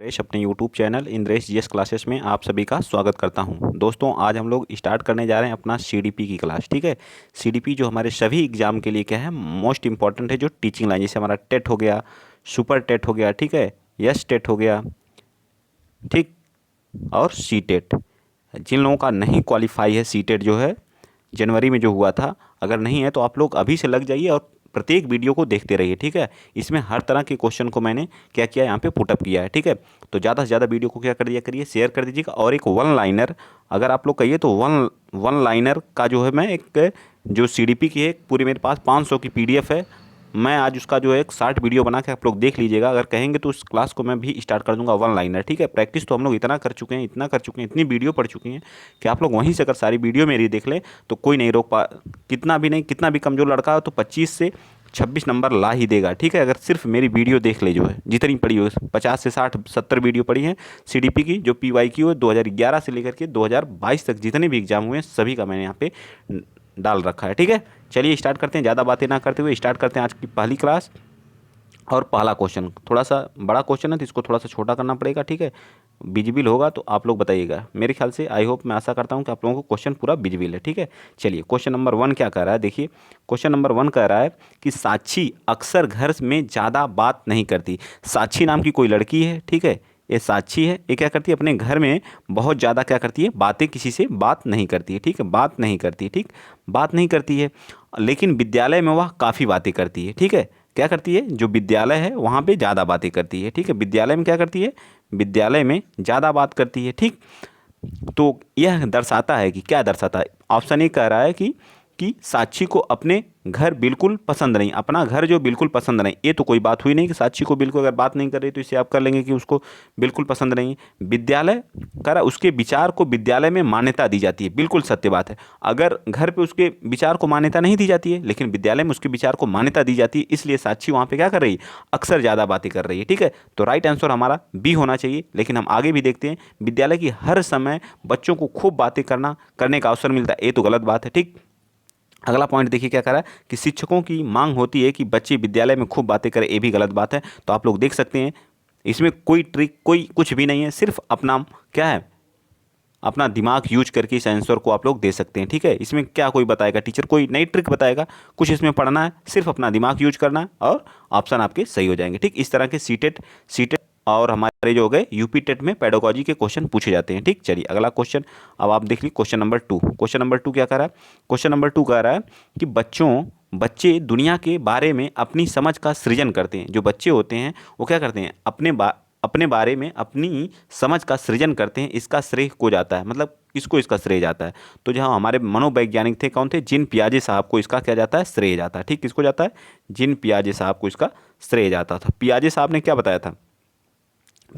इंद्रेश अपने YouTube channel Indresh GS classes में आप सभी का स्वागत करता हूं। दोस्तों आज हम लोग स्टार्ट करने जा रहे हैं अपना सीडीपी की क्लास। ठीक है, सीडीपी जो हमारे सभी एग्जाम के लिए क्या है, मोस्ट इंपॉर्टेंट है। जो टीचिंग लाइन जैसे हमारा टेट हो गया, सुपर टेट हो गया, ठीक है, यस टेट हो गया, ठीक, और सी टेट। जिन लोगों का नहीं क्वालिफाई है, सी टेट जो है जनवरी में जो हुआ था, अगर नहीं है तो आप लोग अभी से लग जाइए और प्रत्येक वीडियो को देखते रहिए। ठीक है, इसमें हर तरह के क्वेश्चन को मैंने क्या किया, यहाँ पे पुटअप किया है। ठीक है, तो ज़्यादा से ज़्यादा वीडियो को क्या कर दिया करिए, शेयर कर दीजिएगा। और एक वन लाइनर, अगर आप लोग कहिए तो वन लाइनर का जो है, मैं एक जो सीडीपी की है पूरी मेरे पास 500 की पीडीएफ है। मैं आज उसका जो है एक शॉर्ट वीडियो बना के आप लोग देख लीजिएगा। अगर कहेंगे तो उस क्लास को मैं भी स्टार्ट कर दूंगा वन लाइनर। ठीक है, प्रैक्टिस तो हम लोग इतना कर चुके हैं, इतना कर चुके हैं, इतनी वीडियो पढ़ चुके हैं कि आप लोग वहीं से अगर सारी वीडियो मेरी देख लें तो कोई नहीं रोक पा। कितना भी नहीं, कितना भी कमज़ोर लड़का हो तो 25 से 26 नंबर ला ही देगा। ठीक है, अगर सिर्फ मेरी वीडियो देख ले, जो है जितनी पड़ी हो, 50 से 60 70 वीडियो पड़ी है सीडीपी की। जो पीवाईक्यू है 2011 से लेकर के 2022 तक जितने भी एग्जाम हुए हैं सभी का मैंने यहाँ पे डाल रखा है। ठीक है, चलिए स्टार्ट करते हैं, ज़्यादा बातें ना करते हुए स्टार्ट करते हैं आज की पहली क्लास। और पहला क्वेश्चन थोड़ा सा बड़ा क्वेश्चन है तो इसको थोड़ा सा छोटा करना पड़ेगा। ठीक है, विजिबल होगा तो आप लोग बताइएगा। मेरे ख्याल से, आई होप, मैं आशा करता हूँ कि आप लोगों को क्वेश्चन पूरा विजिबल है। ठीक है, चलिए क्वेश्चन नंबर 1 क्या कह रहा है, देखिए। क्वेश्चन नंबर 1 कह रहा है कि साक्षी अक्सर घर में ज़्यादा बात नहीं करती। साक्षी नाम की कोई लड़की है, ठीक है, ये साक्षी है, ये क्या करती है, अपने घर में बहुत ज़्यादा क्या करती है, बातें, किसी से बात नहीं करती है। ठीक है, बात नहीं करती, ठीक, बात नहीं करती है, लेकिन विद्यालय में वह काफ़ी बातें करती है। ठीक है, क्या करती है, जो विद्यालय है वहाँ पे ज़्यादा बातें करती है। ठीक है, विद्यालय में क्या करती है, विद्यालय में ज़्यादा बात करती है। ठीक, तो यह दर्शाता है कि, क्या दर्शाता है, ऑप्शन ए कह रहा है कि साक्षी को अपने घर बिल्कुल पसंद नहीं, अपना घर जो बिल्कुल पसंद नहीं। ये तो कोई बात हुई नहीं कि साक्षी को बिल्कुल, अगर बात नहीं कर रही तो इसे आप कर लेंगे कि उसको बिल्कुल पसंद नहीं है। विद्यालय कह रहा, उसके विचार को विद्यालय में मान्यता दी जाती है। बिल्कुल सत्य बात है, अगर घर पे उसके विचार को मान्यता नहीं दी जाती है लेकिन विद्यालय में उसके विचार को मान्यता दी जाती है, इसलिए साक्षी वहाँ पर क्या कर रही है, अक्सर ज़्यादा बातें कर रही है। ठीक है, तो राइट आंसर हमारा बी होना चाहिए। लेकिन हम आगे भी देखते हैं, विद्यालय की हर समय बच्चों को खूब बातें करने का अवसर मिलता है, ये तो गलत बात है। ठीक, अगला पॉइंट देखिए क्या कह रहा है कि शिक्षकों की मांग होती है कि बच्चे विद्यालय में खूब बातें करें, ये भी गलत बात है। तो आप लोग देख सकते हैं इसमें कोई ट्रिक, कोई कुछ भी नहीं है, सिर्फ अपना क्या है, अपना दिमाग यूज करके इस आंसर को आप लोग दे सकते हैं। ठीक है, इसमें क्या कोई बताएगा, टीचर कोई नई ट्रिक बताएगा, कुछ इसमें पढ़ना है, सिर्फ अपना दिमाग यूज करना है और ऑप्शन आपके सही हो जाएंगे। ठीक, इस तरह के सीटेट और हमारे जो हो गए यूपी टेट में पेडोलॉजी के क्वेश्चन पूछे जाते हैं। ठीक, चलिए अगला क्वेश्चन अब आप देख लीजिए। क्वेश्चन नंबर 2, क्वेश्चन नंबर 2 क्या कह रहा है, क्वेश्चन नंबर 2 कह रहा है कि बच्चे दुनिया के बारे में अपनी समझ का सृजन करते हैं। जो बच्चे होते हैं वो क्या करते हैं, अपने बारे में अपनी समझ का सृजन करते हैं। इसका श्रेय को जाता है, मतलब किसको इसका श्रेय जाता है, तो जहाँ हमारे मनोवैज्ञानिक थे, कौन थे, जिन पियाजे साहब को इसका क्या जाता है, श्रेय जाता है। ठीक, किसको जाता है, जिन पियाजे साहब को इसका श्रेय जाता था। पियाजे साहब ने क्या बताया था,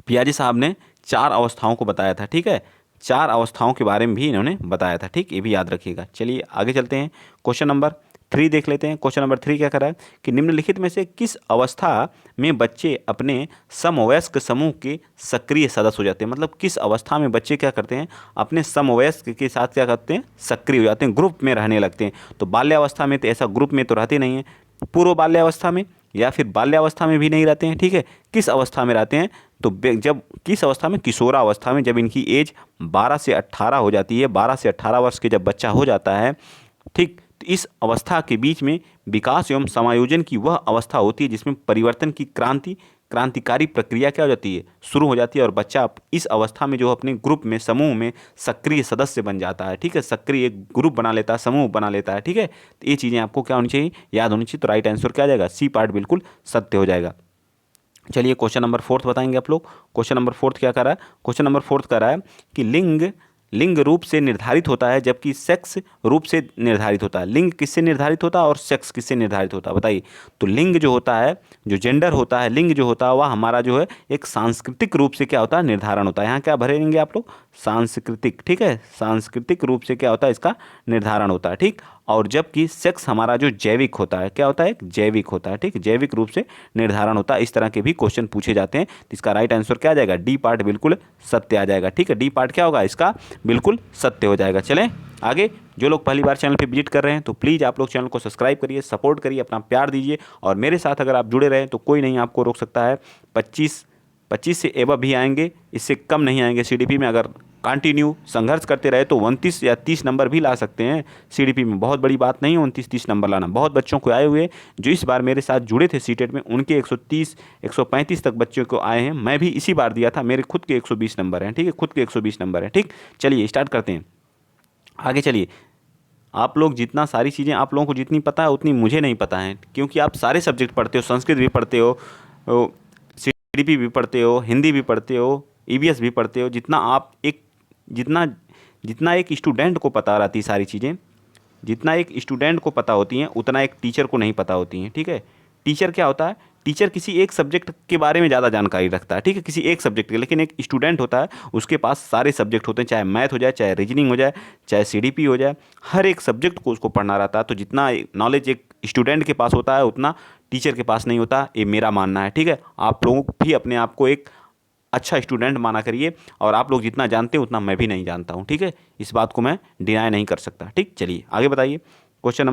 पियाजे साहब ने 4 अवस्थाओं को बताया था। ठीक है, 4 अवस्थाओं के बारे में भी इन्होंने बताया था। ठीक, ये भी याद रखिएगा। चलिए आगे चलते हैं, क्वेश्चन नंबर 3 देख लेते हैं। क्वेश्चन नंबर 3 क्या कर रहा है कि निम्नलिखित में से किस अवस्था में बच्चे अपने समवयस्क समूह के सक्रिय सदस्य हो जाते हैं। मतलब किस अवस्था में बच्चे क्या करते हैं, अपने समवयस्क के साथ क्या करते हैं, सक्रिय हो जाते हैं, ग्रुप में रहने लगते हैं। तो बाल्यावस्था में तो ऐसा ग्रुप में तो रहते नहीं हैं, पूर्व बाल्यावस्था में या फिर बाल्यावस्था में भी नहीं रहते हैं। ठीक है, किस अवस्था में रहते हैं, तो जब किस अवस्था में, किशोरावस्था में, जब इनकी एज 12 से 18 हो जाती है, 12 से 18 वर्ष के जब बच्चा हो जाता है। ठीक, तो इस अवस्था के बीच में विकास एवं समायोजन की वह अवस्था होती है जिसमें परिवर्तन की क्रांतिकारी प्रक्रिया क्या हो जाती है, शुरू हो जाती है। और बच्चा इस अवस्था में जो अपने ग्रुप में, समूह में सक्रिय सदस्य बन जाता है। ठीक है, सक्रिय एक ग्रुप बना लेता है, समूह बना लेता है। ठीक है, तो ये चीज़ें आपको क्या होनी चाहिए, याद होनी चाहिए। तो राइट आंसर क्या आ जाएगा, सी पार्ट बिल्कुल सत्य हो जाएगा। चलिए क्वेश्चन नंबर 4 बताएंगे आप लोग। क्वेश्चन नंबर 4 क्या कर रहा है, क्वेश्चन नंबर 4 कह रहा है कि लिंग रूप से निर्धारित होता है जबकि सेक्स रूप से निर्धारित होता है। लिंग किससे निर्धारित होता है और सेक्स किससे निर्धारित होता है, बताइए। तो लिंग जो होता है, जो जेंडर होता है, लिंग जो होता है वह हमारा जो है एक सांस्कृतिक रूप से क्या होता है, निर्धारण होता है। यहाँ क्या भरेंगे आप लोग, सांस्कृतिक। ठीक है, सांस्कृतिक रूप से क्या होता है, इसका निर्धारण होता है। ठीक, और जबकि सेक्स हमारा जो जैविक होता है, क्या होता है, जैविक होता है। ठीक, जैविक रूप से निर्धारण होता है। इस तरह के भी क्वेश्चन पूछे जाते हैं। तो इसका राइट आंसर क्या आ जाएगा, डी पार्ट बिल्कुल सत्य आ जाएगा। ठीक है, डी पार्ट क्या होगा, इसका बिल्कुल सत्य हो जाएगा। चलें आगे। जो लोग पहली बार चैनल पे विजिट कर रहे हैं तो प्लीज़ आप लोग चैनल को सब्सक्राइब करिए, सपोर्ट करिए, अपना प्यार दीजिए। और मेरे साथ अगर आप जुड़े रहें तो कोई नहीं आपको रोक सकता है। 25 25 से एबव भी आएंगे, इससे कम नहीं आएंगे। सीडीपी में अगर कंटिन्यू संघर्ष करते रहे तो 29 या 30 नंबर भी ला सकते हैं सीडीपी में। बहुत बड़ी बात नहीं है 29-30 नंबर लाना। बहुत बच्चों को आए हुए जो इस बार मेरे साथ जुड़े थे सीटेट में, उनके 130 135 तक बच्चों को आए हैं। मैं भी इसी बार दिया था, मेरे खुद के 120 नंबर हैं, ठीक है, खुद के 120 नंबर हैं, ठीक। चलिए स्टार्ट करते हैं, आगे चलिए। आप लोग जितना सारी चीज़ें आप लोगों को जितनी पता है उतनी मुझे नहीं पता है, क्योंकि आप सारे सब्जेक्ट पढ़ते हो, संस्कृत भी पढ़ते हो, सीडीपी भी पढ़ते हो, हिंदी भी पढ़ते हो, ईवीएस भी पढ़ते हो। जितना जितना एक स्टूडेंट को पता रहती सारी चीज़ें, जितना एक स्टूडेंट को पता होती हैं उतना एक टीचर को नहीं पता होती हैं, ठीक है। टीचर क्या होता है, टीचर किसी एक सब्जेक्ट के बारे में ज़्यादा जानकारी रखता है, ठीक है, किसी एक सब्जेक्ट के। लेकिन एक स्टूडेंट होता है, उसके पास सारे सब्जेक्ट होते हैं, चाहे मैथ हो जाए, चाहे रीजनिंग हो जाए, चाहे सीडीपी हो जाए, हर एक सब्जेक्ट को उसको पढ़ना रहता है। तो जितना नॉलेज एक स्टूडेंट के पास होता है उतना टीचर के पास नहीं होता, ये मेरा मानना है, ठीक है। आप लोग भी अपने आप को एक अच्छा स्टूडेंट माना करिए, और आप लोग जितना जानते हैं उतना मैं भी नहीं जानता हूँ, ठीक है। इस बात को मैं डिनाई नहीं कर सकता, ठीक। चलिए आगे बताइए। क्वेश्चन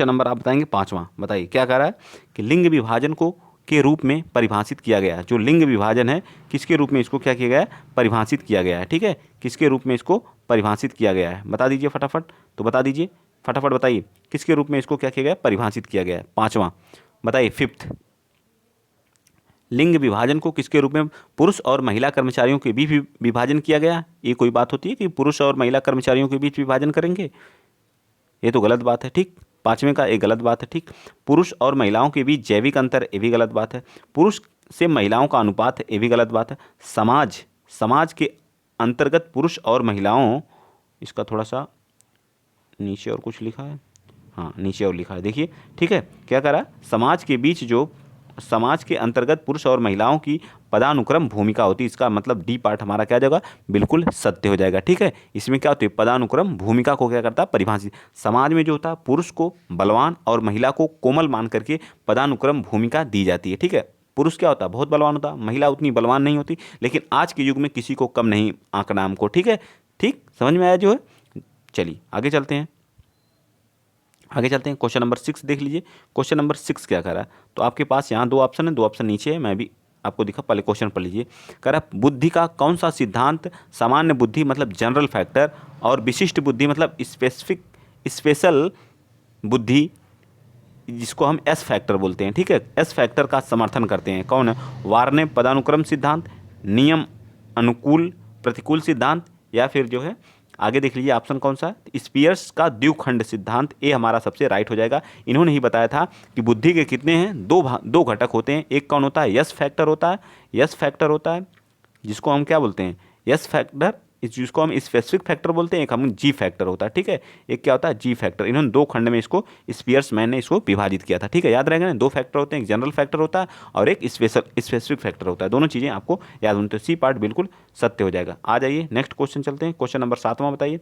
नंबर आप बताएंगे 5वां। बताइए क्या कह रहा है कि लिंग विभाजन को के रूप में परिभाषित किया गया है। जो लिंग विभाजन है किसके रूप में इसको क्या किया गया है, परिभाषित किया गया है, ठीक है। किसके रूप में इसको परिभाषित किया गया है, बता दीजिए फटाफट। तो बता दीजिए फटाफट, बताइए किसके रूप में इसको क्या किया गया है, परिभाषित किया गया है। 5वां बताइए, 5th। लिंग विभाजन को किसके रूप में पुरुष और महिला कर्मचारियों के बीच विभाजन किया गया। ये कोई बात होती है कि पुरुष और महिला कर्मचारियों के बीच विभाजन करेंगे, ये तो गलत बात है, ठीक। 5वें का एक गलत बात है, ठीक। पुरुष और महिलाओं के बीच जैविक अंतर, ये भी गलत बात है। पुरुष से महिलाओं का अनुपात है, ये भी गलत बात है। समाज के अंतर्गत पुरुष और महिलाओं, इसका थोड़ा सा नीचे और कुछ लिखा है, हाँ नीचे और लिखा है, देखिए, ठीक है। क्या कह रहा है, समाज के अंतर्गत पुरुष और महिलाओं की पदानुक्रम भूमिका होती है। इसका मतलब डी पार्ट हमारा क्या जाएगा, बिल्कुल सत्य हो जाएगा, ठीक है। इसमें क्या होती है, पदानुक्रम भूमिका को क्या करता है, परिभाषित। समाज में जो होता है पुरुष को बलवान और महिला को कोमल मान करके पदानुक्रम भूमिका दी जाती है, ठीक है। पुरुष क्या होता है, बहुत बलवान होता है, महिला उतनी बलवान नहीं होती। लेकिन आज के युग में किसी को कम नहीं आंकना हमको, ठीक है, ठीक, समझ में आया जो है। चलिए आगे चलते हैं, क्वेश्चन नंबर 6 देख लीजिए। क्वेश्चन नंबर 6 क्या कह रहा है, तो आपके पास यहाँ 2 ऑप्शन है, 2 ऑप्शन नीचे है, मैं भी आपको दिखा, पहले क्वेश्चन पढ़ लीजिए। कह रहा है बुद्धि का कौन सा सिद्धांत सामान्य बुद्धि मतलब जनरल फैक्टर और विशिष्ट बुद्धि मतलब स्पेशल बुद्धि, जिसको हम एस फैक्टर बोलते हैं, ठीक है, एस फैक्टर का समर्थन करते हैं। कौन है, वार्ने पदानुक्रम सिद्धांत, नियम अनुकूल प्रतिकूल सिद्धांत, या फिर जो है आगे देख लीजिए ऑप्शन कौन सा है, स्पियर्स का द्विखंड सिद्धांत। ये हमारा सबसे राइट हो जाएगा। इन्होंने ही बताया था कि बुद्धि के कितने हैं, दो घटक होते हैं। एक कौन होता है, यस फैक्टर होता है, जिसको हम क्या बोलते हैं, यस फैक्टर, जिसको हम स्पेसिफिक फैक्टर बोलते हैं। एक हम जी फैक्टर होता है, ठीक है, एक क्या होता है, जी फैक्टर। इन्होंने 2 खंड में इसको स्पियर्स मैन ने इसको विभाजित किया था, ठीक है, याद रहेगा ना। 2 फैक्टर होते हैं, एक जनरल फैक्टर होता है और एक स्पेसिफिक फैक्टर होता है। दोनों चीज़ें आपको याद होनी, तो सी पार्ट बिल्कुल सत्य हो जाएगा। आ जाइए नेक्स्ट क्वेश्चन चलते हैं। क्वेश्चन नंबर 7वां बताइए,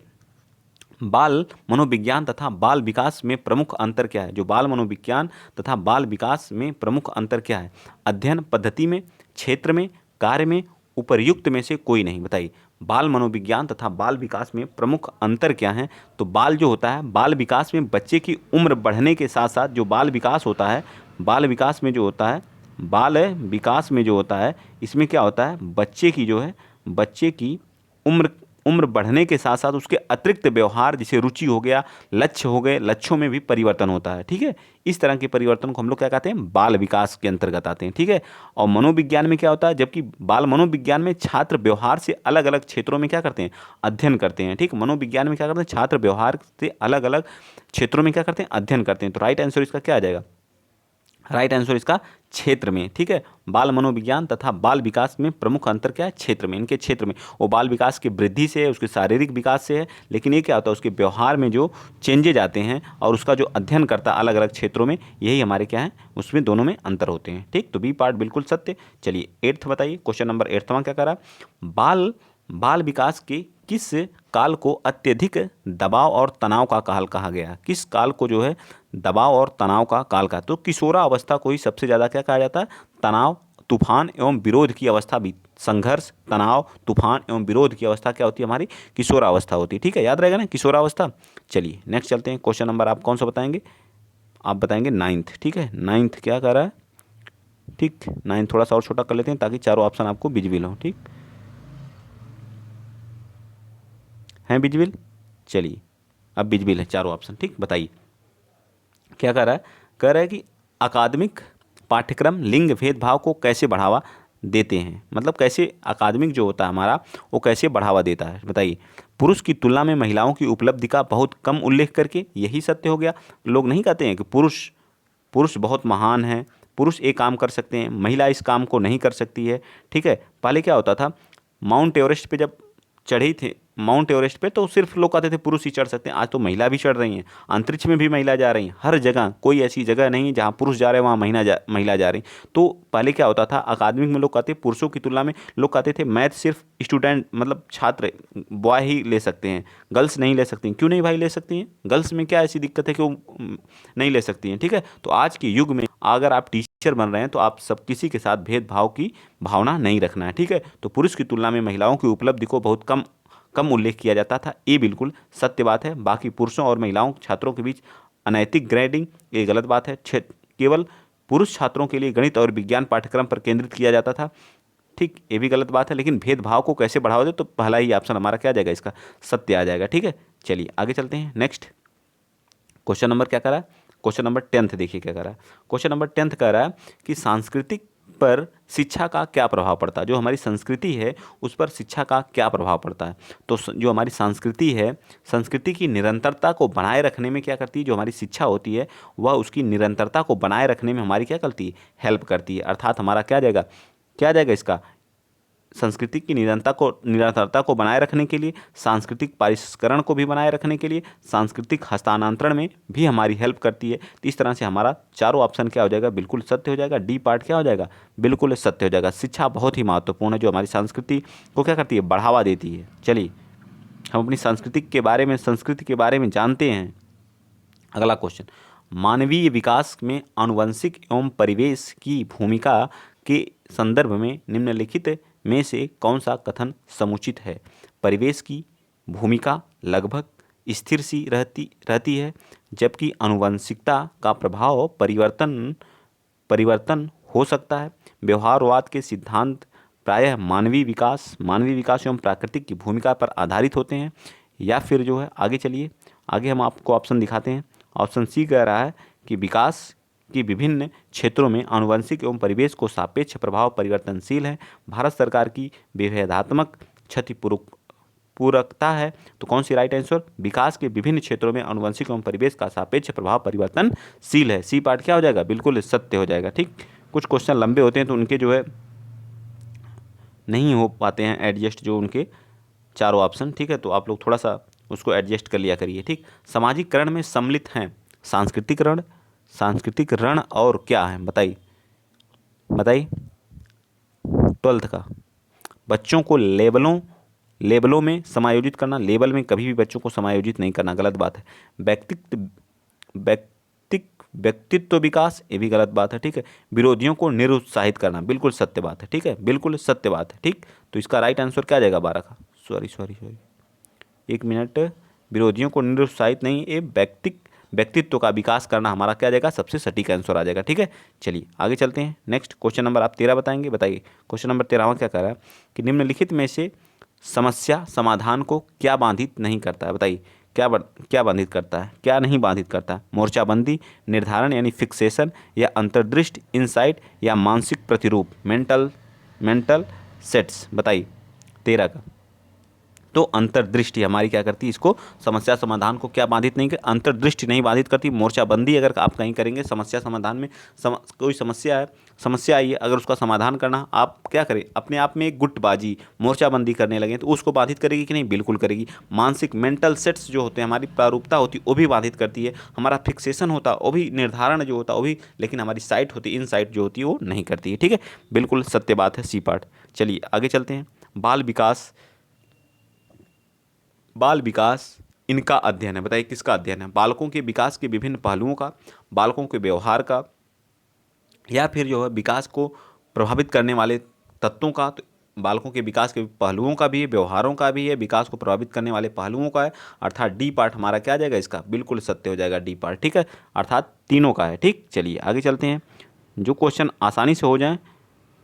बाल मनोविज्ञान तथा बाल विकास में प्रमुख अंतर क्या है। जो बाल मनोविज्ञान तथा बाल विकास में प्रमुख अंतर क्या है, अध्ययन पद्धति में, क्षेत्र में, कार्य में, उपर्युक्त में से कोई नहीं। बताइए बाल मनोविज्ञान तथा बाल विकास में प्रमुख अंतर क्या है। तो बाल जो होता है, बाल विकास में बच्चे की उम्र बढ़ने के साथ साथ जो बाल विकास होता है, बाल विकास में जो होता है, इसमें क्या होता है, बच्चे की उम्र बढ़ने के साथ साथ उसके अतिरिक्त व्यवहार, जैसे रुचि हो गया, लक्ष्य हो गए, लक्ष्यों में भी परिवर्तन होता है, ठीक है। इस तरह के परिवर्तन को हम लोग क्या कहते हैं, बाल विकास के अंतर्गत आते हैं, ठीक है। और मनोविज्ञान में क्या होता है, जबकि बाल मनोविज्ञान में छात्र व्यवहार से अलग अलग क्षेत्रों में क्या करते हैं, अध्ययन करते हैं, ठीक। मनोविज्ञान में क्या करते हैं, छात्र व्यवहार से अलग अलग क्षेत्रों में क्या करते हैं, अध्ययन करते हैं। तो राइट आंसर इसका क्या आ जाएगा, राइट आंसर इसका क्षेत्र में, ठीक है। बाल मनोविज्ञान तथा बाल विकास में प्रमुख अंतर क्या है, क्षेत्र में। इनके क्षेत्र में वो बाल विकास की वृद्धि से है, उसके शारीरिक विकास से है, लेकिन ये क्या होता है, उसके व्यवहार में जो चेंजेज आते हैं और उसका जो अध्ययन करता है अलग अलग क्षेत्रों में, यही हमारे क्या है, उसमें दोनों में अंतर होते हैं, ठीक। तो बी पार्ट बिल्कुल सत्य। चलिए 8th बताइए, क्वेश्चन नंबर 8वां क्या करा, बाल विकास के किस काल को अत्यधिक दबाव और तनाव का काल कहा गया। किस काल को जो है दबाव और तनाव का काल का, तो किशोरा अवस्था को ही सबसे ज़्यादा क्या कहा जाता है, तनाव, तूफान एवं विरोध की अवस्था भी, संघर्ष, तनाव, तूफान एवं विरोध की अवस्था क्या होती है, हमारी किशोरा अवस्था होती है, ठीक है, याद रहेगा ना किशोरा अवस्था। चलिए नेक्स्ट चलते हैं। क्वेश्चन नंबर आप कौन सा बताएंगे, आप बताएंगे 9th, ठीक है। 9th क्या कर रहा है, ठीक, 9 थोड़ा सा और छोटा कर लेते हैं ताकि चारों ऑप्शन आपको विजिबल हो। ठीक है विजिबल, चलिए अब विजिबल है चारों ऑप्शन। ठीक, बताइए क्या कह रहा है। कह रहा है कि अकादमिक पाठ्यक्रम लिंग भेदभाव को कैसे बढ़ावा देते हैं, मतलब कैसे अकादमिक जो होता है हमारा वो कैसे बढ़ावा देता है, बताइए। पुरुष की तुलना में महिलाओं की उपलब्धि का बहुत कम उल्लेख करके, यही सत्य हो गया। लोग नहीं कहते हैं कि पुरुष पुरुष बहुत महान है, पुरुष ये काम कर सकते हैं, महिला इस काम को नहीं कर सकती है। ठीक है, पहले क्या होता था, माउंट एवरेस्ट पे जब चढ़े थे, माउंट एवरेस्ट पे तो सिर्फ लोग कहते थे पुरुष ही चढ़ सकते हैं। आज तो महिला भी चढ़ रही हैं, अंतरिक्ष में भी महिला जा रही हैं, हर जगह कोई ऐसी जगह नहीं है जहाँ पुरुष जा रहे हैं वहाँ महिला जा रही। तो पहले क्या होता था, अकादमिक में लोग कहते पुरुषों की तुलना में लोग कहते थे मैथ सिर्फ स्टूडेंट मतलब छात्र बॉय ही ले सकते हैं, गर्ल्स नहीं ले सकती हैं। क्यों नहीं भाई ले सकती हैं, गर्ल्स में क्या ऐसी दिक्कत है कि वो नहीं ले सकती हैं। ठीक है, तो आज के युग में अगर आप टीचर बन रहे हैं तो आप सब किसी के साथ भेदभाव की भावना नहीं रखना है। ठीक है, तो पुरुष की तुलना में महिलाओं की उपलब्धि को बहुत कम कम उल्लेख किया जाता था, ये बिल्कुल सत्य बात है। बाकी पुरुषों और महिलाओं छात्रों के बीच अनैतिक ग्रेडिंग, ये गलत बात है। केवल पुरुष छात्रों के लिए गणित और विज्ञान पाठ्यक्रम पर केंद्रित किया जाता था, ठीक, ये भी गलत बात है। लेकिन भेदभाव को कैसे बढ़ावा दे, तो पहला ही ऑप्शन हमारा क्या आ जाएगा, इसका सत्य आ जाएगा। ठीक है, चलिए आगे चलते हैं। नेक्स्ट क्वेश्चन नंबर क्या कर रहा है, क्वेश्चन नंबर 10 देखिए क्या कर रहा है। क्वेश्चन नंबर 10 कह रहा है कि सांस्कृतिक पर शिक्षा का क्या प्रभाव पड़ता है, जो हमारी संस्कृति है उस पर शिक्षा का क्या प्रभाव पड़ता है। तो जो हमारी संस्कृति है, संस्कृति की निरंतरता को बनाए रखने में क्या करती है, जो हमारी शिक्षा होती है वह उसकी निरंतरता को बनाए रखने में हमारी क्या करती है, हेल्प करती है। अर्थात हमारा क्या जाएगा इसका, संस्कृति की निरंतरता को बनाए रखने के लिए, सांस्कृतिक परिष्करण को भी बनाए रखने के लिए, सांस्कृतिक हस्तांतरण में भी हमारी हेल्प करती है। तो इस तरह से हमारा चारों ऑप्शन क्या हो जाएगा, बिल्कुल सत्य हो जाएगा। डी पार्ट क्या हो जाएगा, बिल्कुल सत्य हो जाएगा। शिक्षा बहुत ही महत्वपूर्ण है, जो हमारी संस्कृति को क्या करती है, बढ़ावा देती है। चलिए हम अपनी संस्कृति के बारे में जानते हैं। अगला क्वेश्चन, मानवीय विकास में आनुवंशिक एवं परिवेश की भूमिका के संदर्भ में निम्नलिखित में से कौन सा कथन समुचित है। परिवेश की भूमिका लगभग स्थिर सी रहती है, जबकि आनुवंशिकता का प्रभाव परिवर्तन हो सकता है। व्यवहारवाद के सिद्धांत प्रायः मानवीय विकास एवं प्राकृतिक की भूमिका पर आधारित होते हैं। या फिर जो है आगे चलिए, आगे हम आपको ऑप्शन दिखाते हैं। ऑप्शन सी कह रहा है कि विकास कि विभिन्न क्षेत्रों में आनुवंशिक एवं परिवेश को सापेक्ष प्रभाव परिवर्तनशील है। भारत सरकार की विभेदात्मक पूरकता है। तो कौन सी राइट आंसर, विकास के विभिन्न क्षेत्रों में आनुवंशिक एवं परिवेश का सापेक्ष प्रभाव परिवर्तनशील है। सी पार्ट क्या हो जाएगा, बिल्कुल सत्य हो जाएगा। ठीक, कुछ क्वेश्चन लंबे होते हैं तो उनके जो है नहीं हो पाते हैं एडजस्ट, जो उनके चारों ऑप्शन। ठीक है, तो आप लोग थोड़ा सा उसको एडजस्ट कर लिया करिए। ठीक, सामाजिकरण में सम्मिलित हैं सांस्कृतिक रण और क्या है, बताइए 12th का। बच्चों को लेबलों में समायोजित करना, लेबल में कभी भी बच्चों को समायोजित नहीं करना, गलत बात है। व्यक्तित्व विकास, ये भी गलत बात है। ठीक है, विरोधियों को निरुत्साहित करना, बिल्कुल सत्य बात है। ठीक है, बिल्कुल सत्य बात है। ठीक, तो इसका राइट आंसर क्या जाएगा 12 का, सॉरी 1 मिनट, विरोधियों को निरुत्साहित नहीं, ये व्यक्तित्व का विकास करना हमारा क्या जाएगा, सबसे सटीक आंसर आ जाएगा। ठीक है, चलिए आगे चलते हैं। नेक्स्ट क्वेश्चन नंबर आप 13 बताएंगे, बताइए क्वेश्चन नंबर 13वां क्या कह रहा है कि निम्नलिखित में से समस्या समाधान को क्या बाधित नहीं करता है, बताइए क्या बाधित करता है, क्या नहीं बाधित करता है। मोर्चाबंदी, निर्धारण यानी फिक्सेशन, या अंतर्दृष्टि इनसाइट, या मानसिक प्रतिरूप मेंटल सेट्स, बताइए 13 का। तो अंतर्दृष्टि हमारी क्या करती है, इसको समस्या समाधान को क्या बाधित नहीं कर, अंतर्दृष्टि नहीं बाधित करती। मोर्चाबंदी अगर आप कहीं करेंगे समस्या समाधान में, कोई समस्या आई है, अगर उसका समाधान करना आप क्या करें, अपने आप में एक गुटबाजी मोर्चाबंदी करने लगे तो उसको बाधित करेगी कि नहीं, बिल्कुल करेगी। मानसिक मेंटल सेट्स जो होते हैं, हमारी प्रारूपता होती है वो भी बाधित करती है। हमारा फिक्सेशन होता है वो भी, निर्धारण जो होता है वो भी, लेकिन हमारी साइट होती है, इन साइट जो होती है वो नहीं करती है। ठीक है, बिल्कुल सत्य बात है, सी पार्ट। चलिए आगे चलते हैं। बाल विकास इनका अध्ययन है, बताइए किसका अध्ययन है। बालकों के विकास के विभिन्न पहलुओं का, बालकों के व्यवहार का, या फिर जो है विकास को प्रभावित करने वाले तत्वों का। तो बालकों के विकास के पहलुओं का भी है, व्यवहारों का भी है, विकास को प्रभावित करने वाले पहलुओं का है। अर्थात डी पार्ट हमारा क्या आ जाएगा, इसका बिल्कुल सत्य हो जाएगा डी पार्ट। ठीक है, अर्थात तीनों का है। ठीक, चलिए आगे चलते हैं। जो क्वेश्चन आसानी से हो जाए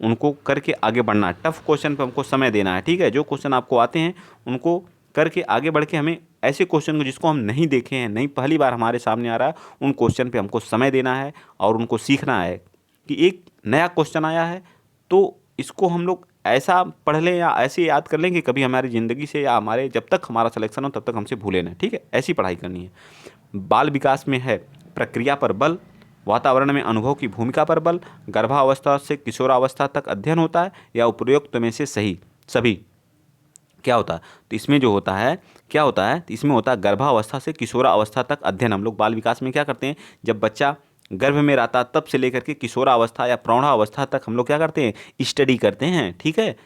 उनको करके आगे बढ़ना है। टफ क्वेश्चन पे हमको समय देना है, ठीक है। जो क्वेश्चन आपको आते हैं उनको करके आगे बढ़ के हमें ऐसे क्वेश्चन को जिसको हम नहीं देखे हैं, नहीं पहली बार हमारे सामने आ रहा है, उन क्वेश्चन पे हमको समय देना है और उनको सीखना है कि एक नया क्वेश्चन आया है तो इसको हम लोग ऐसा पढ़ लें या ऐसे याद कर लें कि कभी हमारी ज़िंदगी से या हमारे जब तक हमारा सिलेक्शन हो तब तक हमसे भूले ना, ठीक है। ऐसी पढ़ाई करनी है। बाल विकास में है प्रक्रिया पर बल, वातावरण में अनुभव की भूमिका पर बल, गर्भावस्था से किशोरावस्था तक अध्ययन होता है या उपरोक्त में से सही सभी क्या होता है। तो इसमें जो होता है क्या होता है, तो इसमें होता है गर्भावस्था से किशोरावस्था तक अध्ययन। हम लोग बाल विकास में क्या करते हैं, जब बच्चा गर्भ में रहता तब से लेकर के किशोरावस्था या प्रौढ़ावस्था तक हम लोग क्या करते हैं, स्टडी करते हैं, ठीक है।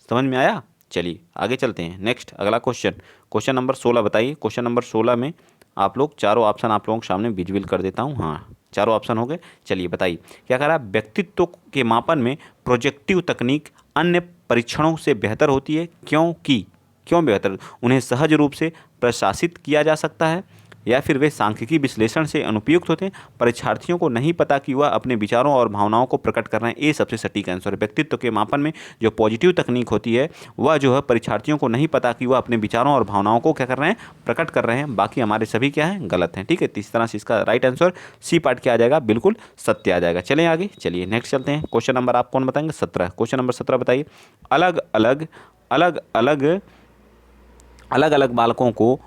समझ में आया। चलिए आगे चलते हैं। नेक्स्ट अगला क्वेश्चन नंबर 16 बताइए। क्वेश्चन नंबर 16 में आप लोग चारों ऑप्शन आप लोगों के सामने विजुअल कर देता हूँ। हाँ, चारों ऑप्शन हो गए। चलिए बताइए क्या कह रहा है, व्यक्तित्व के मापन में प्रोजेक्टिव तकनीक अन्य परीक्षणों से बेहतर होती है, क्यों बेहतर, उन्हें सहज रूप से प्रशासित किया जा सकता है या फिर वे सांख्यिकी विश्लेषण से अनुपयुक्त होते हैं, परीक्षार्थियों को नहीं पता कि वह अपने विचारों और भावनाओं को प्रकट कर रहे हैं। ये सबसे सटीक आंसर है। व्यक्तित्व के मापन में जो पॉजिटिव तकनीक होती है वह जो है परीक्षार्थियों को नहीं पता कि वह अपने विचारों और भावनाओं को क्या कर रहे हैं, प्रकट कर रहे हैं। बाकी हमारे सभी क्या हैं, गलत हैं, ठीक है। तो इस तरह से इसका राइट आंसर सी पार्ट क्या आ जाएगा, बिल्कुल सत्य आ जाएगा। चलें आगे, चलिए नेक्स्ट चलते हैं। क्वेश्चन नंबर आप कौन बताएंगे, 17। क्वेश्चन नंबर 17 बताइए। अलग अलग बालकों को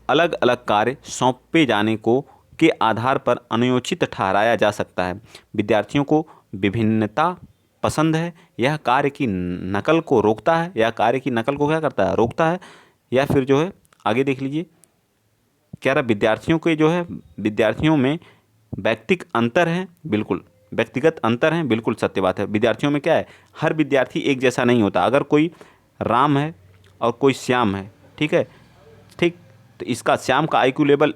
अलग अलग कार्य सौंपे जाने को के आधार पर अनुचित ठहराया जा सकता है। विद्यार्थियों को विभिन्नता पसंद है, यह कार्य की नकल को रोकता है, या कार्य की नकल को क्या करता है, रोकता है, या फिर जो है आगे देख लीजिए क्या रहा, विद्यार्थियों के जो है विद्यार्थियों में व्यक्तिगत अंतर है, बिल्कुल व्यक्तिगत अंतर है, बिल्कुल सत्य बात है। विद्यार्थियों में क्या है, हर विद्यार्थी एक जैसा नहीं होता। अगर कोई राम है और कोई श्याम है, ठीक है, ठीक, तो इसका श्याम का आईक्यू लेवल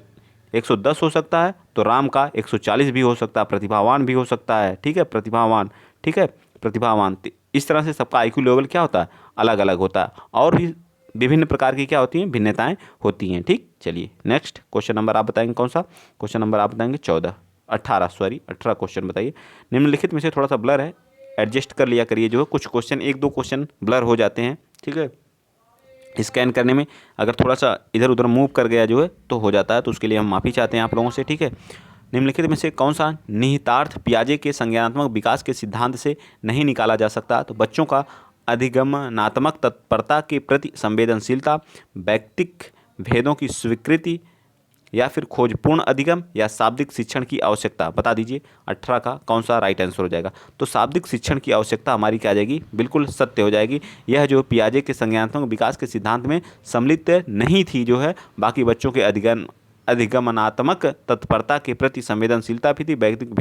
110 हो सकता है तो राम का 140 भी हो सकता है, प्रतिभावान भी हो सकता है, ठीक है, प्रतिभावान, ठीक है, प्रतिभावान। इस तरह से सबका आईक्यू लेवल क्या होता है, अलग अलग होता है, और भी विभिन्न प्रकार की क्या होती हैं, भिन्नताएं होती हैं, ठीक। चलिए नेक्स्ट क्वेश्चन नंबर आप बताएंगे कौन सा, क्वेश्चन नंबर आप बताएंगे 18 क्वेश्चन बताइए। निम्नलिखित में से थोड़ा सा ब्लर है, एडजस्ट कर लिया करिए, जो है कुछ क्वेश्चन, एक दो क्वेश्चन ब्लर हो जाते हैं, ठीक है। स्कैन करने में अगर थोड़ा सा इधर उधर मूव कर गया जो है तो हो जाता है, तो उसके लिए हम माफ़ी चाहते हैं आप लोगों से, ठीक है। निम्नलिखित में से कौन सा निहितार्थ पियाजे के संज्ञानात्मक विकास के सिद्धांत से नहीं निकाला जा सकता, तो बच्चों का अधिगमनात्मक तत्परता के प्रति संवेदनशीलता, व्यक्तिक भेदों की स्वीकृति, या फिर खोजपूर्ण अधिगम, या शाब्दिक शिक्षण की आवश्यकता। बता दीजिए 18 का कौन सा राइट आंसर हो जाएगा। तो शाब्दिक शिक्षण की आवश्यकता हमारी क्या आ जाएगी, बिल्कुल सत्य हो जाएगी। यह जो पियाजे के संज्ञानात्मक विकास के सिद्धांत में सम्मिलित नहीं थी जो है, बाकी बच्चों के अधिगमनात्मक तत्परता के प्रति संवेदनशीलता भी थी, व्यक्तिक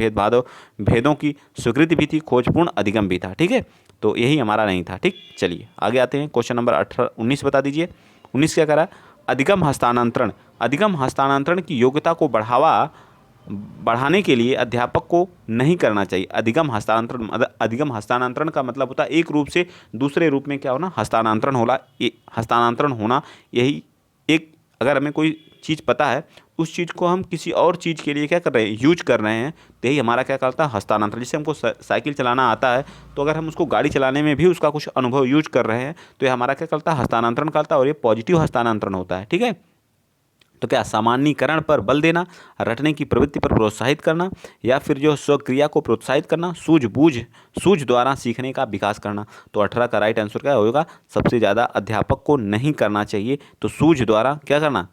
भेदों की स्वीकृति भी थी, खोजपूर्ण अधिगम भी था, ठीक है। तो यही हमारा नहीं था, ठीक। चलिए आगे आते हैं। क्वेश्चन नंबर 19 बता दीजिए। 19 क्या करा, अधिगम हस्तांतरण की योग्यता को बढ़ाने के लिए अध्यापक को नहीं करना चाहिए। अधिगम हस्तांतरण का मतलब होता है एक रूप से दूसरे रूप में क्या होना, हस्तांतरण होना। यही एक, अगर हमें कोई चीज़ पता है उस चीज़ को हम किसी और चीज़ के लिए क्या कर रहे हैं, यूज कर रहे हैं, तो यही हमारा क्या कहता है, हस्तांतरण। जैसे हमको साइकिल चलाना आता है तो अगर हम उसको गाड़ी चलाने में भी उसका कुछ अनुभव यूज कर रहे हैं तो ये हमारा क्या करता है, हस्तांतरण करता है, और ये पॉजिटिव हस्तांतरण होता है, ठीक है। तो क्या सामान्यीकरण पर बल देना, रटने की प्रवृत्ति पर प्रोत्साहित करना, या फिर जो स्वक्रिया को प्रोत्साहित करना, सूझ द्वारा सीखने का विकास करना। तो 18 का राइट आंसर क्या होगा, सबसे ज़्यादा अध्यापक को नहीं करना चाहिए। तो सूझ द्वारा क्या करना,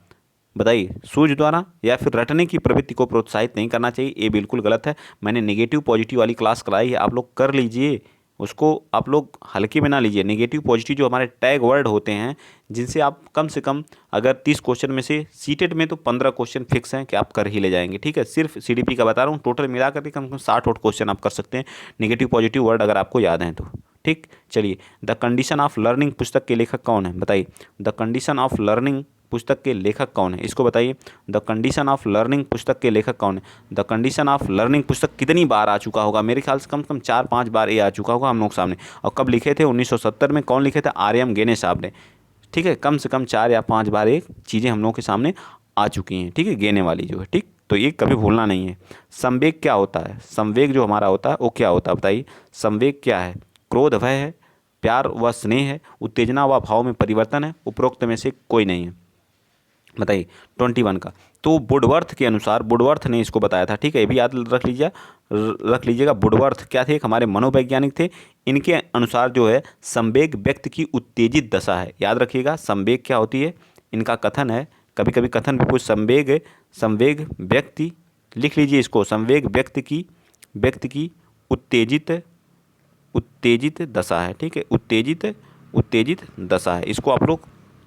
बताइए, सूझ द्वारा या फिर रटने की प्रवृत्ति को प्रोत्साहित नहीं करना चाहिए, ये बिल्कुल गलत है। मैंने नेगेटिव पॉजिटिव वाली क्लास कराई है, आप लोग कर लीजिए, उसको आप लोग हल्के में ना लीजिए। नेगेटिव पॉजिटिव जो हमारे टैग वर्ड होते हैं, जिनसे आप कम से कम अगर 30 क्वेश्चन में से सीटेड में तो 15 क्वेश्चन फिक्स हैं कि आप कर ही ले जाएंगे, ठीक है। सिर्फ सीडीपी का बता रहा हूँ, टोटल मिला करके कम से कम 60 क्वेश्चन आप कर सकते हैं नेगेटिव पॉजिटिव वर्ड अगर आपको याद हैं तो, ठीक। चलिए, द कंडीशन ऑफ लर्निंग पुस्तक के लेखक कौन है, बताइए। द कंडीशन ऑफ लर्निंग पुस्तक के लेखक कौन है, इसको बताइए। द कंडीशन ऑफ लर्निंग पुस्तक के लेखक कौन है। द कंडीशन ऑफ लर्निंग पुस्तक कितनी बार आ चुका होगा, मेरे ख्याल से कम 4-5 बार ये आ चुका होगा हम लोग सामने। और कब लिखे थे, 1970 में। कौन लिखे थे, आर.एम. गेने साहब ने, ठीक है। कम से कम 4 या 5 बार एक चीज़ें हम लोग के सामने आ चुकी हैं, ठीक है, गेने वाली जो है, ठीक। तो ये कभी भूलना नहीं है। संवेग क्या होता है, संवेग जो हमारा होता है वो क्या होता है बताइए। संवेग क्या है, क्रोध भय है, प्यार व स्नेह है, उत्तेजना व भाव में परिवर्तन है, उपरोक्त में से कोई नहीं है, बताइए 21 का। तो वुडवर्थ के अनुसार, वुडवर्थ ने इसको बताया था, ठीक है, ये भी याद रख लीजिएगा। वुडवर्थ क्या थे, एक हमारे मनोवैज्ञानिक थे। इनके अनुसार जो है संवेग व्यक्ति की उत्तेजित दशा है, याद रखिएगा संवेग क्या होती है। इनका कथन है, कभी कभी कथन भी कुछ, संवेग संवेग व्यक्ति, लिख लीजिए इसको, संवेग व्यक्ति की उत्तेजित उत्तेजित दशा है, ठीक है, उत्तेजित दशा है। इसको आप लोग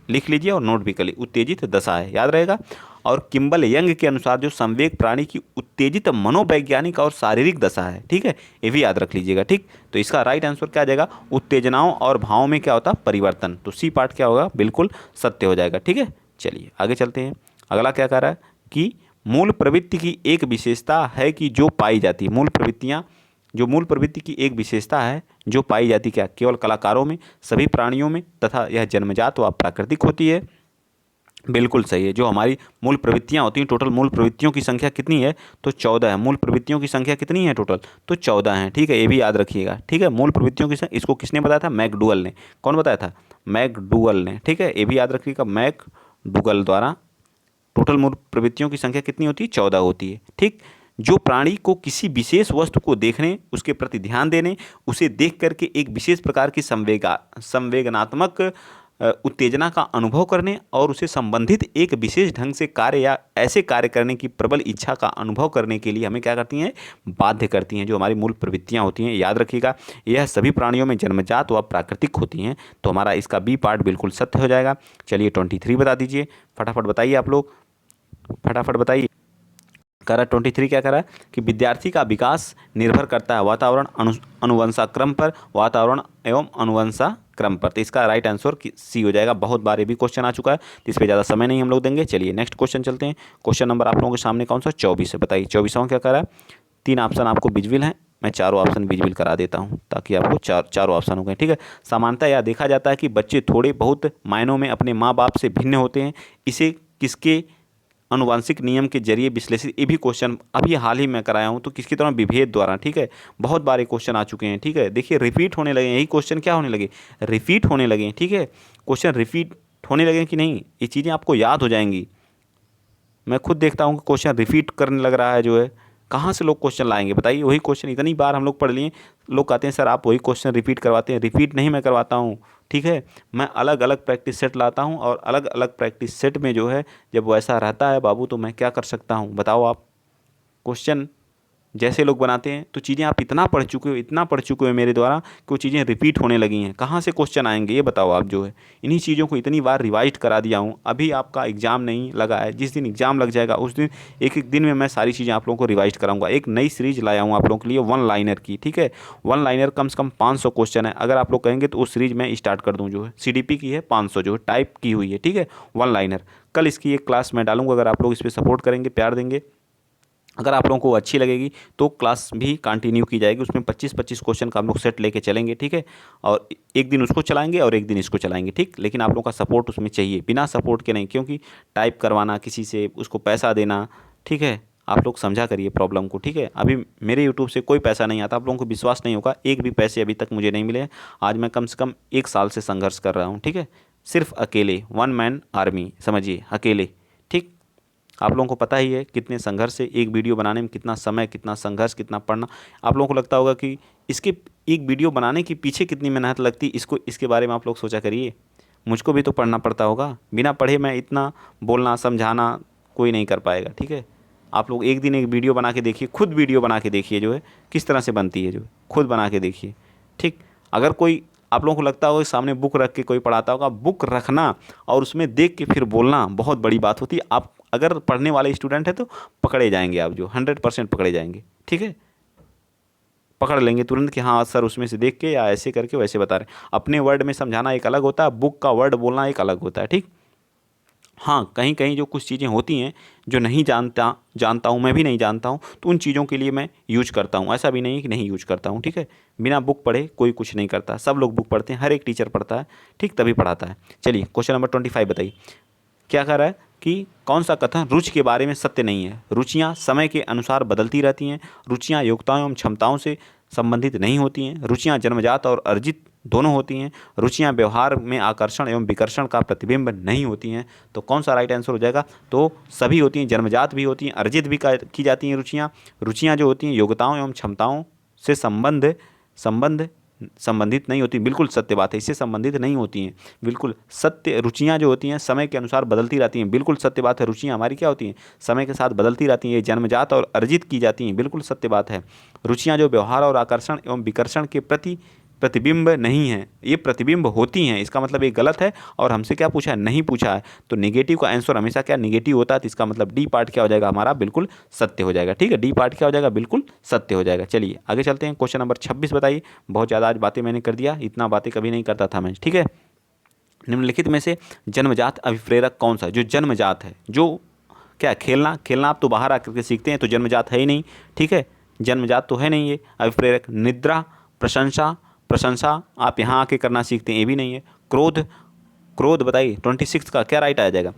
लिख लीजिए और नोट भी कर लीजिए, उत्तेजित दशा है, याद रहेगा। और किम्बल यंग के अनुसार जो संवेग प्राणी की उत्तेजित मनोवैज्ञानिक और शारीरिक दशा है, ठीक है, ये भी याद रख लीजिएगा, ठीक। तो इसका राइट आंसर क्या आ जाएगा, उत्तेजनाओं और भावों में क्या होता है, परिवर्तन। तो सी पार्ट क्या होगा, बिल्कुल सत्य हो जाएगा, ठीक है। चलिए आगे चलते हैं। अगला क्या कह रहा है कि मूल प्रवृत्ति की एक विशेषता है कि जो पाई जाती है, मूल प्रवृत्ति की एक विशेषता है जो पाई जाती क्या, केवल कलाकारों में, सभी प्राणियों में, तथा यह जन्मजात व प्राकृतिक होती है। बिल्कुल सही है। जो हमारी मूल प्रवृत्तियाँ होती हैं, टोटल मूल प्रवृत्तियों की संख्या कितनी है, तो 14 है। मूल प्रवृत्तियों की संख्या कितनी है टोटल, तो 14 है, ठीक है, ये भी याद रखिएगा, ठीक है। मूल प्रवृत्तियों की संख्या, इसको किसने बताया था, मैकडूगल ने। कौन बताया था, मैकडूगल ने, ठीक है, ये भी याद रखिएगा, मैकडूगल द्वारा टोटल मूल प्रवृत्तियों की संख्या कितनी होती है, 14 होती है, ठीक। जो प्राणी को किसी विशेष वस्तु को देखने, उसके प्रति ध्यान देने, उसे देख करके एक विशेष प्रकार की संवेगनात्मक उत्तेजना का अनुभव करने और उसे संबंधित एक विशेष ढंग से कार्य या ऐसे कार्य करने की प्रबल इच्छा का अनुभव करने के लिए हमें क्या करती हैं, बाध्य करती हैं। जो हमारी मूल प्रवृत्तियां होती हैं, याद रखिएगा, यह सभी प्राणियों में जन्मजात व प्राकृतिक होती हैं। तो हमारा इसका बी पार्ट बिल्कुल सत्य हो जाएगा। चलिए 23 बता दीजिए, फटाफट बताइए आप लोग, फटाफट बताइए। कह रहा है 23 क्या कह रहा है कि विद्यार्थी का विकास निर्भर करता है वातावरण अनुवंशाक्रम पर, वातावरण एवं अनुवंशाक्रम पर। तो इसका राइट आंसर सी हो जाएगा। बहुत बार ये भी क्वेश्चन आ चुका है, तो इस पर ज़्यादा समय नहीं हम लोग देंगे। चलिए नेक्स्ट क्वेश्चन चलते हैं। क्वेश्चन नंबर आप लोगों के सामने कौन सा, 24 है, बताइए 24वां क्या कह रहा है। 3 ऑप्शन आपको विजुअल हैं, मैं चारों ऑप्शन विजुअल करा देता हूँ ताकि आपको चारों ऑप्शन हो गए, ठीक है। सामान्यतः यह देखा जाता है कि बच्चे थोड़े बहुत मायनों में अपने माँ बाप से भिन्न होते हैं। इसे किसके अनुवांशिक नियम के जरिए विश्लेषित, ये भी क्वेश्चन अभी हाल ही में कराया हूँ, तो किसकी तरह, विभेद द्वारा, ठीक है। बहुत बार ये क्वेश्चन आ चुके हैं, ठीक है। देखिए रिपीट होने लगे, यही क्वेश्चन क्या होने लगे, रिपीट होने लगे, ठीक है। क्वेश्चन रिपीट होने लगे कि नहीं, ये चीज़ें आपको याद हो जाएंगी। मैं खुद देखता हूँ कि क्वेश्चन रिपीट करने लग रहा है, जो है कहाँ से लोग क्वेश्चन लाएंगे बताइए। वही क्वेश्चन इतनी बार हम लोग पढ़ लिए, लोग कहते हैं सर आप वही क्वेश्चन रिपीट करवाते हैं। रिपीट नहीं मैं करवाता हूँ, ठीक है। मैं अलग अलग प्रैक्टिस सेट लाता हूँ, और अलग अलग प्रैक्टिस सेट में जो है जब वैसा रहता है बाबू, तो मैं क्या कर सकता हूँ बताओ आप। क्वेश्चन जैसे लोग बनाते हैं, तो चीज़ें आप इतना पढ़ चुके हो मेरे द्वारा कि वो चीज़ें रिपीट होने लगी हैं। कहाँ से क्वेश्चन आएंगे ये बताओ आप, जो है इन्हीं चीज़ों को इतनी बार रिवाइज करा दिया हूँ। अभी आपका एग्ज़ाम नहीं लगा है, जिस दिन एग्ज़ाम लग जाएगा उस दिन एक एक दिन में मैं सारी चीज़ें आप लोगों को रिवाइज कराऊंगा। एक नई सीरीज लाया हूँ आप लोगों के लिए, 1 लाइनर की, ठीक है। 1 लाइनर कम से कम 500 क्वेश्चन है। अगर आप लोग कहेंगे तो उस सीरीज में स्टार्ट कर दूँ, जो है CDP की है 500, जो है टाइप की हुई है, ठीक है, 1 लाइनर। कल इसकी एक क्लास मैं डालूंगा, अगर आप लोग इस पर सपोर्ट करेंगे, प्यार देंगे, अगर आप लोगों को अच्छी लगेगी तो क्लास भी कंटिन्यू की जाएगी। उसमें 25-25 क्वेश्चन का हम लोग सेट लेके चलेंगे, ठीक है। और एक दिन उसको चलाएंगे और एक दिन इसको चलाएंगे, ठीक। लेकिन आप लोगों का सपोर्ट उसमें चाहिए, बिना सपोर्ट के नहीं, क्योंकि टाइप करवाना किसी से, उसको पैसा देना, ठीक है। आप लोग समझा करिए प्रॉब्लम को, ठीक है। अभी मेरे यूट्यूब से कोई पैसा नहीं आता, आप लोगों को विश्वास नहीं होगा, एक भी पैसे अभी तक मुझे नहीं मिले हैं। आज मैं कम से कम 1 साल से संघर्ष कर रहा हूँ, ठीक है, सिर्फ अकेले, 1 मैन आर्मी, समझिए, अकेले, ठीक। आप लोगों को पता ही है कितने संघर्ष से एक वीडियो बनाने में, कितना समय, कितना संघर्ष, कितना पढ़ना। आप लोगों को लगता होगा कि इसके एक वीडियो बनाने के पीछे कितनी मेहनत लगती, इसके बारे में आप लोग सोचा करिए। मुझको भी तो पढ़ना पड़ता होगा, बिना पढ़े मैं इतना बोलना समझाना कोई नहीं कर पाएगा, ठीक है। आप लोग एक दिन एक वीडियो बना के देखिए, खुद वीडियो बना के देखिए, जो है किस तरह से बनती है, जो है खुद बना के देखिए, ठीक। अगर कोई आप लोगों को लगता होगा सामने बुक रख के कोई पढ़ाता होगा, बुक रखना और उसमें देख के फिर बोलना बहुत बड़ी बात होती है। आप अगर पढ़ने वाले स्टूडेंट हैं तो पकड़े जाएंगे आप, जो 100% पकड़े जाएंगे, ठीक है। पकड़ लेंगे तुरंत कि हाँ सर उसमें से देख के या ऐसे करके वैसे बता रहे हैं। अपने वर्ड में समझाना एक अलग होता है, बुक का वर्ड बोलना एक अलग होता है, ठीक। हाँ कहीं कहीं जो कुछ चीज़ें होती हैं जो नहीं जानता हूँ, मैं भी नहीं जानता हूँ, तो उन चीज़ों के लिए मैं यूज करता हूँ। ऐसा भी नहीं है कि नहीं यूज करता हूँ, ठीक है। बिना बुक पढ़े कोई कुछ नहीं करता, सब लोग बुक पढ़ते हैं, हर एक टीचर पढ़ता है, ठीक, तभी पढ़ाता है। चलिए क्वेश्चन नंबर 25 बताइए, क्या कह रहा है कि कौन सा कथन रुचि के बारे में सत्य नहीं है। रुचियाँ समय के अनुसार बदलती रहती हैं। रुचियाँ योग्यताओं एवं क्षमताओं से संबंधित नहीं होती हैं। रुचियाँ जन्मजात और अर्जित दोनों होती हैं। रुचियाँ व्यवहार में आकर्षण एवं विकर्षण का प्रतिबिंब नहीं होती हैं। तो कौन सा राइट आंसर हो जाएगा? तो सभी होती हैं, जन्मजात भी होती हैं, अर्जित भी की जाती हैं रुचियाँ। रुचियाँ जो होती हैं योग्यताओं एवं क्षमताओं से संबंधित नहीं होती। बिल्कुल सत्य बात है, इससे संबंधित नहीं होती हैं। बिल्कुल सत्य। रुचियाँ जो होती हैं समय के अनुसार बदलती रहती हैं। बिल्कुल सत्य बात है। रुचियाँ हमारी क्या होती हैं? समय के साथ बदलती रहती हैं। ये जन्मजात और अर्जित की जाती हैं। बिल्कुल सत्य बात है। रुचियाँ जो व्यवहार और आकर्षण एवं विकर्षण के प्रतिबिंब नहीं है, ये प्रतिबिंब होती हैं। इसका मतलब ये गलत है और हमसे क्या पूछा है? नहीं पूछा है। तो नेगेटिव का आंसर हमेशा क्या नेगेटिव होता है। तो इसका मतलब डी पार्ट क्या हो जाएगा हमारा? बिल्कुल सत्य हो जाएगा। ठीक है, डी पार्ट क्या हो जाएगा? बिल्कुल सत्य हो जाएगा। चलिए आगे चलते हैं। क्वेश्चन नंबर 26 बताइए। बहुत ज़्यादा आज बातें मैंने कर दिया, इतना बातें कभी नहीं करता था मैं। ठीक है, निम्नलिखित में से जन्मजात अभिप्रेरक कौन सा है? जो जन्मजात है, जो क्या खेलना आप तो बाहर आकर के सीखते हैं, तो जन्मजात है ही नहीं। ठीक है, जन्मजात तो है नहीं ये अभिप्रेरक। निद्रा, प्रशंसा आप यहाँ आके करना सीखते हैं, ये भी नहीं है। क्रोध बताइए 26 का क्या राइट आ जाएगा?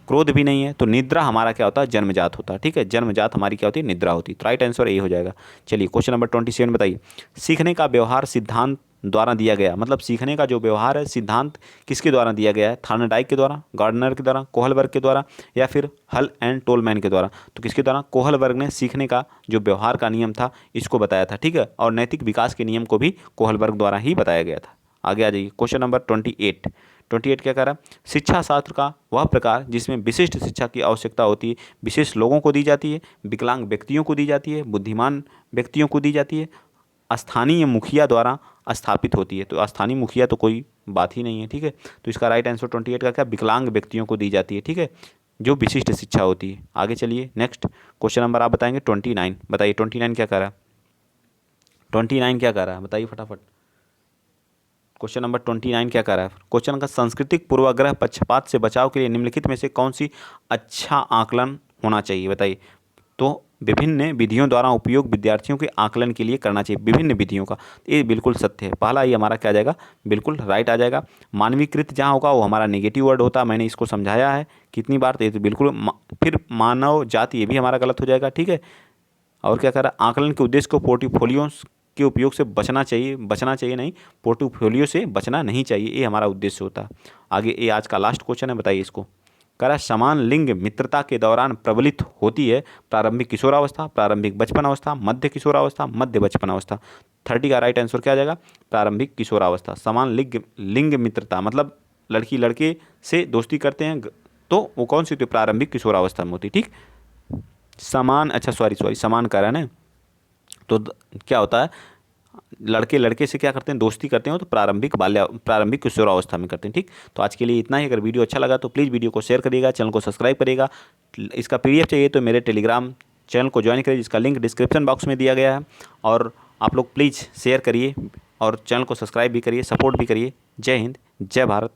क्रोध भी नहीं है। तो निद्रा हमारा क्या होता है? जन्मजात होता है। ठीक है, जन्मजात हमारी क्या होती है? निद्रा होती है। तो राइट आंसर ये हो जाएगा। चलिए क्वेश्चन नंबर 27 बताइए। सीखने का व्यवहार सिद्धांत द्वारा दिया गया, मतलब सीखने का जो व्यवहार है सिद्धांत किसके द्वारा दिया गया है? थार्नडाइक के द्वारा, गार्डनर के द्वारा, कोहलबर्ग के द्वारा, या फिर हल एंड टोलमैन के द्वारा? तो किसके द्वारा? कोहलबर्ग ने सीखने का जो व्यवहार का नियम था इसको बताया था। ठीक है, और नैतिक विकास के नियम को भी कोहलबर्ग द्वारा ही बताया गया था। आगे आ जाइए। क्वेश्चन नंबर 28 क्या कह रहा है? शिक्षा शास्त्र का वह प्रकार जिसमें विशिष्ट शिक्षा की आवश्यकता होती है, विशेष लोगों को दी जाती है, विकलांग व्यक्तियों को दी जाती है, बुद्धिमान व्यक्तियों को दी जाती है, स्थानीय मुखिया द्वारा स्थापित होती है। तो स्थानीय मुखिया तो कोई बात ही नहीं है। ठीक है, तो इसका राइट आंसर 28 का क्या? विकलांग व्यक्तियों को दी जाती है। ठीक है, जो विशिष्ट शिक्षा होती है। आगे चलिए नेक्स्ट क्वेश्चन नंबर आप बताएंगे 29। बताइए 29 क्या कर रहा है? 29 क्या कर रहा है बताइए फटाफट। क्वेश्चन नंबर 29 क्या कर रहा है? क्वेश्चन का सांस्कृतिक पूर्वाग्रह पक्षपात से बचाव के लिए निम्नलिखित में से कौन सी अच्छा आकलन होना चाहिए? बताइए। तो विभिन्न विधियों द्वारा उपयोग विद्यार्थियों के आकलन के लिए करना चाहिए। विभिन्न विधियों का, ये बिल्कुल सत्य है। पहला ये हमारा क्या आ जाएगा? बिल्कुल राइट आ जाएगा। मानवीकृत जहाँ होगा वो हमारा नेगेटिव वर्ड होता है। मैंने इसको समझाया है कितनी बार, तो ये तो बिल्कुल फिर मानव जाति, ये भी हमारा गलत हो जाएगा। ठीक है, और क्या कर रहा है? आकलन के उद्देश्य को पोर्टफोलियो के उपयोग से बचना चाहिए नहीं, पोर्टफोलियो से बचना नहीं चाहिए, ये हमारा उद्देश्य होता है। आगे ये आज का लास्ट क्वेश्चन है, बताइए इसको। कह रहा है समान लिंग मित्रता के दौरान प्रबलित होती है प्रारंभिक किशोरावस्था, प्रारंभिक बचपन अवस्था, मध्य किशोरावस्था, मध्य बचपन अवस्था। 30 का राइट आंसर क्या आ जाएगा? प्रारंभिक किशोरावस्था। समान लिंग मित्रता मतलब लड़की लड़के से दोस्ती करते हैं, तो वो कौन सी होती है? प्रारंभिक किशोरावस्था में होती है। ठीक, समान, अच्छा सॉरी समान कह रहा है ना, तो क्या होता है? लड़के लड़के से क्या करते हैं? दोस्ती करते हैं, तो प्रारंभिक किशोरावस्था में करते हैं। ठीक, तो आज के लिए इतना ही। अगर वीडियो अच्छा लगा तो प्लीज़ वीडियो को शेयर करिएगा, चैनल को सब्सक्राइब करिएगा। इसका PDF चाहिए तो मेरे टेलीग्राम चैनल को ज्वाइन करिए, जिसका लिंक डिस्क्रिप्शन बॉक्स में दिया गया है। और आप लोग प्लीज़ शेयर करिए और चैनल को सब्सक्राइब भी करिए, सपोर्ट भी करिए। जय हिंद, जय भारत।